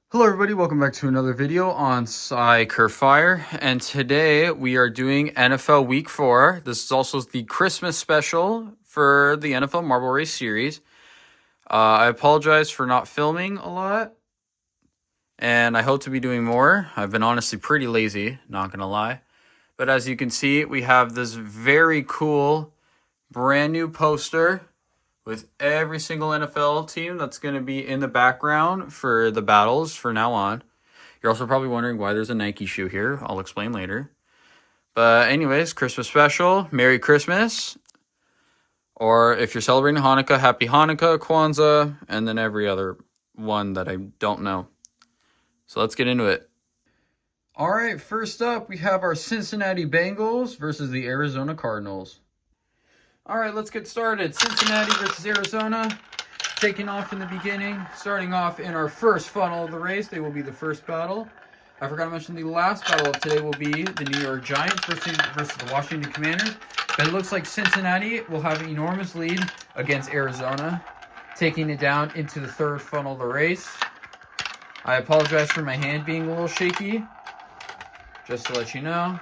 Hello everybody, welcome back to another video on Cycurfire, and today we are doing NFL Week 4. This is also the Christmas special for the NFL Marble Race series. I apologize for not filming a lot, and I hope to be doing more. I've been honestly pretty lazy, not gonna lie. But as you can see, we have this very cool brand new poster with every single NFL team that's going to be in the background for the battles for now on. You're also probably wondering why there's a Nike shoe here. I'll explain later. But anyways, Christmas special. Merry Christmas. Or if you're celebrating Hanukkah, Happy Hanukkah, Kwanzaa, and then every other one that I don't know. So let's get into it. All right, first up, we have our Cincinnati Bengals versus the Arizona Cardinals. All right, let's get started. Cincinnati versus Arizona. Taking off in the beginning. Starting off in our first funnel of the race. They will be the first battle. I forgot to mention the last battle of today will be the New York Giants versus the Washington Commanders. But it looks like Cincinnati will have an enormous lead against Arizona, taking it down into the third funnel of the race. I apologize for my hand being a little shaky, just to let you know.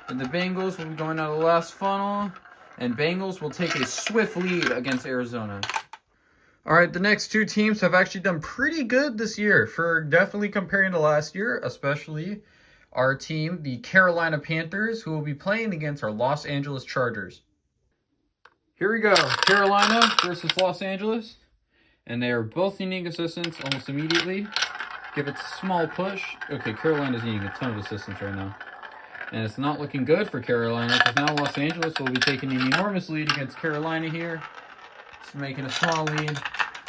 And the Bengals will be going out of the last funnel, and Bengals will take a swift lead against Arizona. All right, the next two teams have actually done pretty good this year, for definitely comparing to last year, especially our team, the Carolina Panthers, who will be playing against our Los Angeles Chargers. Here we go, Carolina versus Los Angeles, and they are both needing assistance almost immediately. Give it a small push. Okay, Carolina's needing a ton of assistance right now. And it's not looking good for Carolina, because now Los Angeles will be taking an enormous lead against Carolina here. It's making a small lead.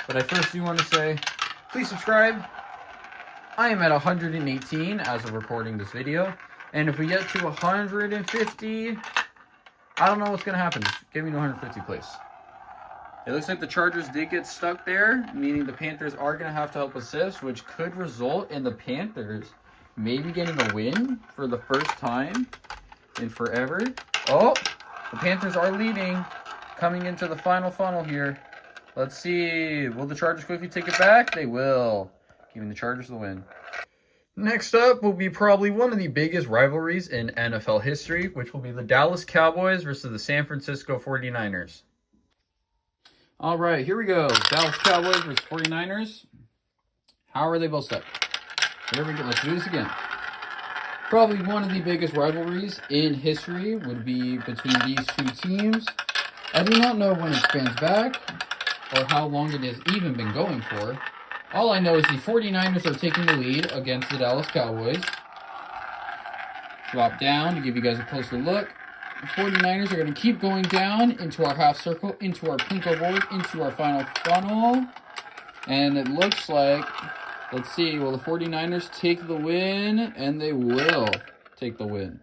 But I first do want to say, please subscribe. I am at 118 as of recording this video. And if we get to 150, I don't know what's going to happen. Just get me to 150, please. It looks like the Chargers did get stuck there, meaning the Panthers are going to have to help assist, which could result in the Panthers maybe getting a win for the first time in forever. Oh, the Panthers are leading, coming into the final funnel here. Let's see. Will the Chargers quickly take it back? They will, giving the Chargers the win. Next up will be probably one of the biggest rivalries in NFL history, which will be the Dallas Cowboys versus the San Francisco 49ers. All right, here we go. Dallas Cowboys versus 49ers. How are they both stuck? Here we go. Let's do this again. Probably one of the biggest rivalries in history would be between these two teams. I do not know when it spans back or how long it has even been going for. All I know is the 49ers are taking the lead against the Dallas Cowboys. Drop down to give you guys a closer look. The 49ers are going to keep going down into our half circle, into our Plinko board, into our final funnel. And it looks like, let's see, will the 49ers take the win? And they will take the win.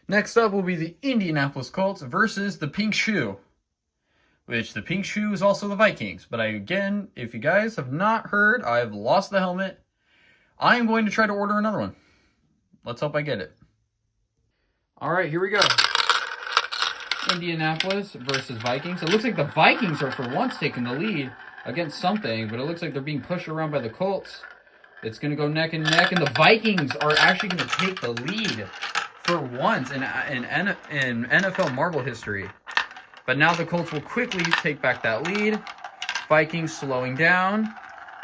Next up will be the Indianapolis Colts versus the Pink Shoe, which the Pink Shoe is also the Vikings. But again, if you guys have not heard, I've lost the helmet. I am going to try to order another one. Let's hope I get it. All right, here we go. Indianapolis versus Vikings. It looks like the Vikings are for once taking the lead against something, but it looks like they're being pushed around by the Colts. It's going to go neck and neck, and the Vikings are actually going to take the lead for once in NFL Marble history. But now the Colts will quickly take back that lead. Vikings slowing down.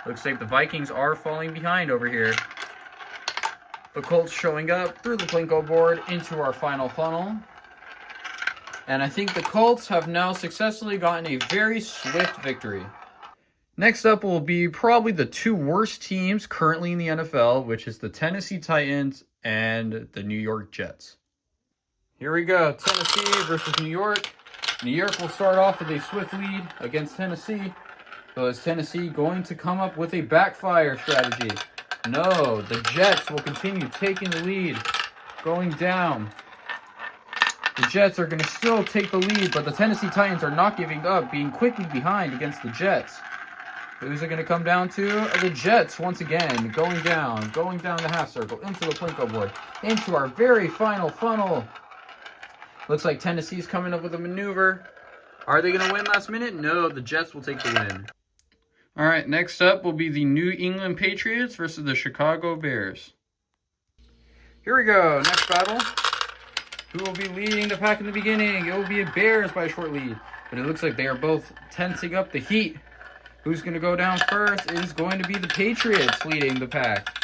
Looks like the Vikings are falling behind over here. The Colts showing up through the Plinko board into our final funnel. And I think the Colts have now successfully gotten a very swift victory. Next up will be probably the two worst teams currently in the NFL, which is the Tennessee Titans and the New York Jets. Here we go, Tennessee versus New York. New York will start off with a swift lead against Tennessee. So is Tennessee going to come up with a backfire strategy? No, the Jets will continue taking the lead, going down. The Jets are going to still take the lead, but the Tennessee Titans are not giving up, being quickly behind against the Jets. Who's it going to come down to? The Jets, once again, going down the half circle, into the Plinko board, into our very final funnel. Looks like Tennessee's coming up with a maneuver. Are they going to win last minute? No, the Jets will take the win. All right, next up will be the New England Patriots versus the Chicago Bears. Here we go, next battle. Who will be leading the pack in the beginning? It will be Bears by a short lead. But it looks like they are both tensing up the heat. Who's going to go down first? It is going to be the Patriots leading the pack.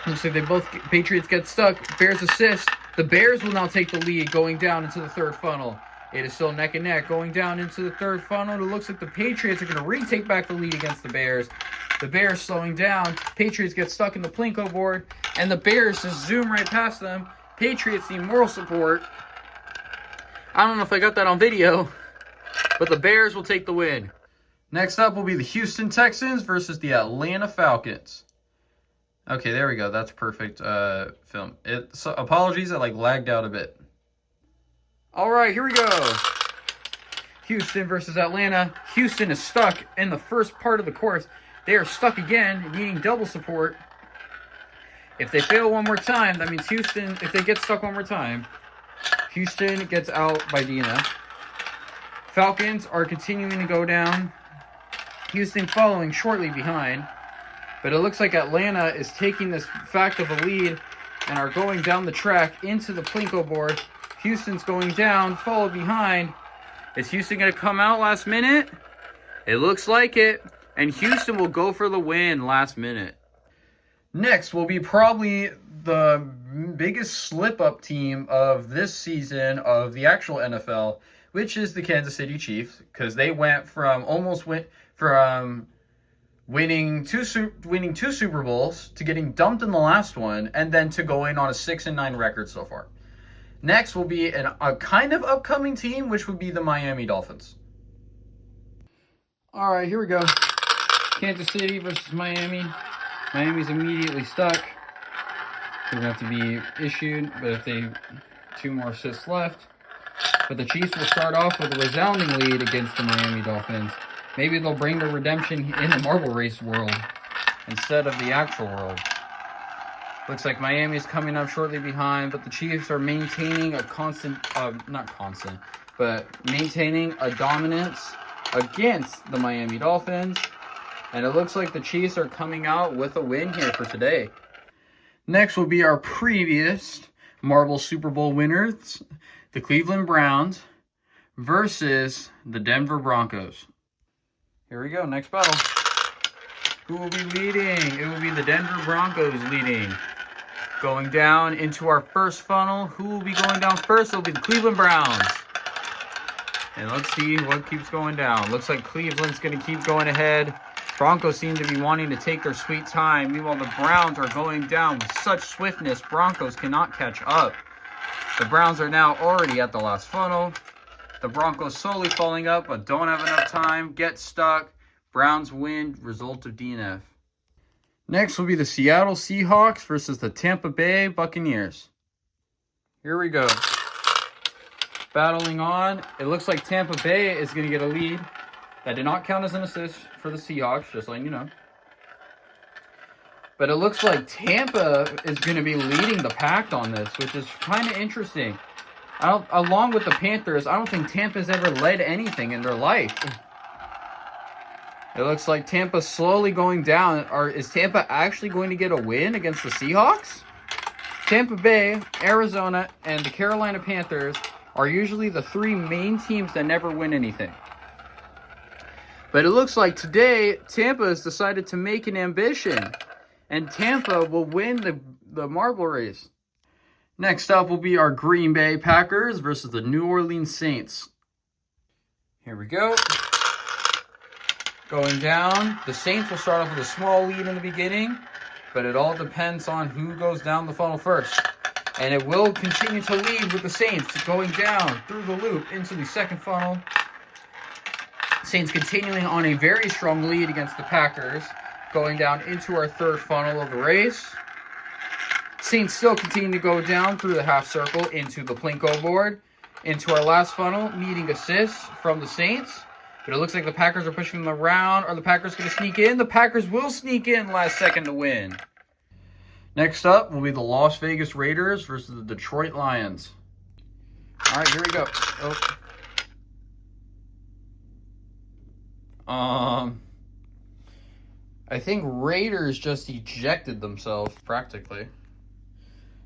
Looks like Patriots get stuck. Bears assist. The Bears will now take the lead going down into the third funnel. It is still neck and neck going down into the third funnel. It looks like the Patriots are going to retake back the lead against the Bears. The Bears slowing down. Patriots get stuck in the Plinko board. And the Bears just zoom right past them. Patriots need moral support. I don't know if I got that on video, but the Bears will take the win. Next up will be the Houston Texans versus the Atlanta Falcons. Okay, there we go. That's perfect film. Apologies, I lagged out a bit. All right, here we go. Houston versus Atlanta. Houston is stuck in the first part of the course. They are stuck again, needing double support. If they fail one more time, that means Houston, if they get stuck one more time, Houston gets out by DNF. Falcons are continuing to go down. Houston following shortly behind. But it looks like Atlanta is taking this fact of a lead and are going down the track into the Plinko board. Houston's going down, followed behind. Is Houston going to come out last minute? It looks like it. And Houston will go for the win last minute. Next will be probably the biggest slip-up team of this season of the actual NFL, which is the Kansas City Chiefs, because they went from winning two Super Bowls to getting dumped in the last one, and then to going on a 6-9 record so far. Next will be a kind of upcoming team, which would be the Miami Dolphins. All right, here we go. Kansas City versus Miami. Miami's immediately stuck. They're going to have to be issued, but if they 2 more assists left. But the Chiefs will start off with a resounding lead against the Miami Dolphins. Maybe they'll bring the redemption in the marble race world instead of the actual world. Looks like Miami's coming up shortly behind, but the Chiefs are maintaining maintaining a dominance against the Miami Dolphins. And it looks like the Chiefs are coming out with a win here for today. Next will be our previous Marble Super Bowl winners, the Cleveland Browns versus the Denver Broncos. Here we go, next battle. Who will be leading? It will be the Denver Broncos leading. Going down into our first funnel. Who will be going down first? It will be the Cleveland Browns. And let's see what keeps going down. Looks like Cleveland's going to keep going ahead. Broncos seem to be wanting to take their sweet time. Meanwhile, the Browns are going down with such swiftness, Broncos cannot catch up. The Browns are now already at the last funnel. The Broncos slowly falling up, but don't have enough time. Get stuck. Browns win, result of DNF. Next will be the Seattle Seahawks versus the Tampa Bay Buccaneers. Here we go. Battling on. It looks like Tampa Bay is going to get a lead. That did not count as an assist for the Seahawks, just letting you know. But it looks like Tampa is going to be leading the pack on this, which is kind of interesting. Along with the Panthers, I don't think Tampa's ever led anything in their life. It looks like Tampa's slowly going down. Is Tampa actually going to get a win against the Seahawks? Tampa Bay, Arizona, and the Carolina Panthers are usually the 3 main teams that never win anything. But it looks like today, Tampa has decided to make an ambition. And Tampa will win the marble race. Next up will be our Green Bay Packers versus the New Orleans Saints. Here we go. Going down. The Saints will start off with a small lead in the beginning. But it all depends on who goes down the funnel first. And it will continue to lead with the Saints going down through the loop into the second funnel. Saints continuing on a very strong lead against the Packers, going down into our third funnel of the race. Saints still continue to go down through the half circle into the Plinko board, into our last funnel, needing assists from the Saints. But it looks like the Packers are pushing them around. Are the Packers going to sneak in? The Packers will sneak in last second to win. Next up will be the Las Vegas Raiders versus the Detroit Lions. All right, here we go. I think Raiders just ejected themselves, practically.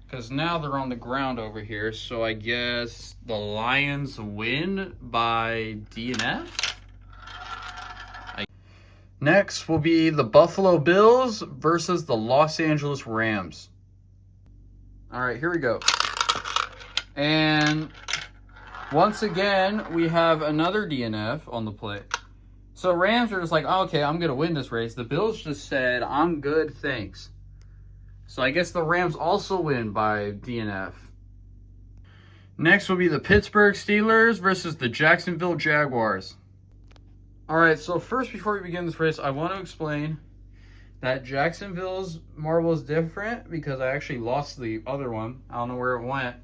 Because now they're on the ground over here, so I guess the Lions win by DNF? Next will be the Buffalo Bills versus the Los Angeles Rams. All right, here we go. And once again, we have another DNF on the plate. So Rams are just like, oh, okay, I'm going to win this race. The Bills just said, I'm good, thanks. So I guess the Rams also win by DNF. Next will be the Pittsburgh Steelers versus the Jacksonville Jaguars. All right, so first, before we begin this race, I want to explain that Jacksonville's marble is different because I actually lost the other one. I don't know where it went,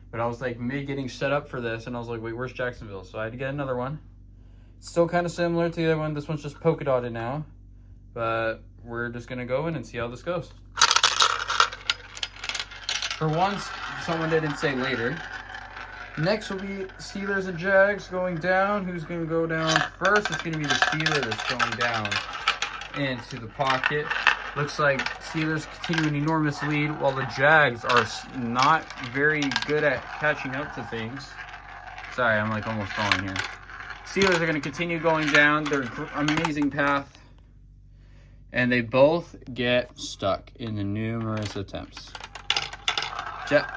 but I was like getting set up for this, and I was like, wait, where's Jacksonville? So I had to get another one. Still kind of similar to the other one. This one's just polka dotted now, but we're just going to go in and see how this goes. For once, someone didn't say later. Next will be Steelers and Jags going down. Who's going to go down first? It's going to be the Steelers going down into the pocket. Looks like Steelers continue an enormous lead, while the Jags are not very good at catching up to things. Sorry, I'm like almost falling here. Steelers are going to continue going down their amazing path, and they both get stuck in the numerous attempts.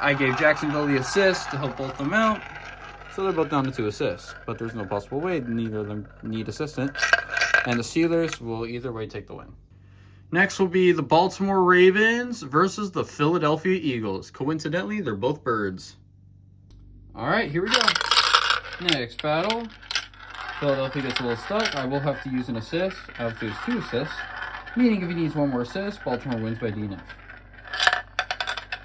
I gave Jacksonville the assist to help both them out, so they're both down to 2 assists. But there's no possible way neither of them need assistant, and the Steelers will either way take the win. Next will be the Baltimore Ravens versus the Philadelphia Eagles. Coincidentally, they're both birds. All right, here we go. Next battle. Philadelphia gets a little stuck. I will have to use an assist. I have to use 2 assists, meaning if he needs one more assist, Baltimore wins by DNF.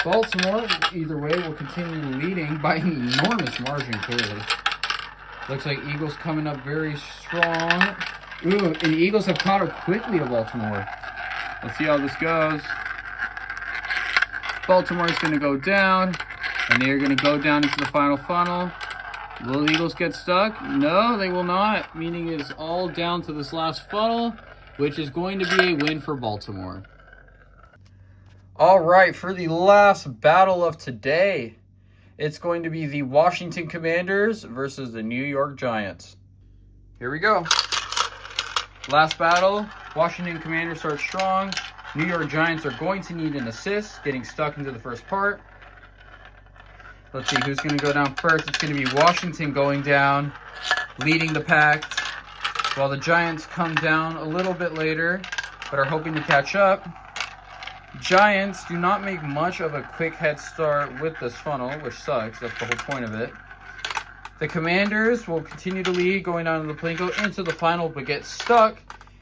Baltimore, either way, will continue leading by an enormous margin, clearly. Looks like Eagles coming up very strong. Ooh, and the Eagles have caught up quickly to Baltimore. Let's see how this goes. Baltimore is going to go down, and they are going to go down into the final funnel. Will the Eagles get stuck? No, they will not, meaning it is all down to this last funnel, which is going to be a win for Baltimore. All right, for the last battle of today, it's going to be the Washington Commanders versus the New York Giants. Here we go. Last battle, Washington Commanders start strong. New York Giants are going to need an assist, getting stuck into the first part. Let's see who's going to go down first. It's going to be Washington going down, leading the pack, while the Giants come down a little bit later, but are hoping to catch up. Giants do not make much of a quick head start with this funnel, which sucks. That's the whole point of it. The Commanders will continue to lead, going down to the Plinko into the final, but get stuck,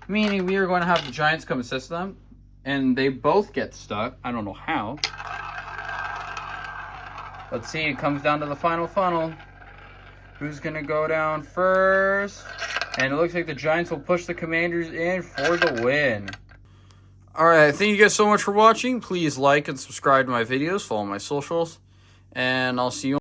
meaning we are going to have the Giants come assist them, and they both get stuck. I don't know how. Let's see, it comes down to the final funnel. Who's going to go down first? And it looks like the Giants will push the Commanders in for the win. All right, thank you guys so much for watching. Please like and subscribe to my videos, follow my socials, and I'll see you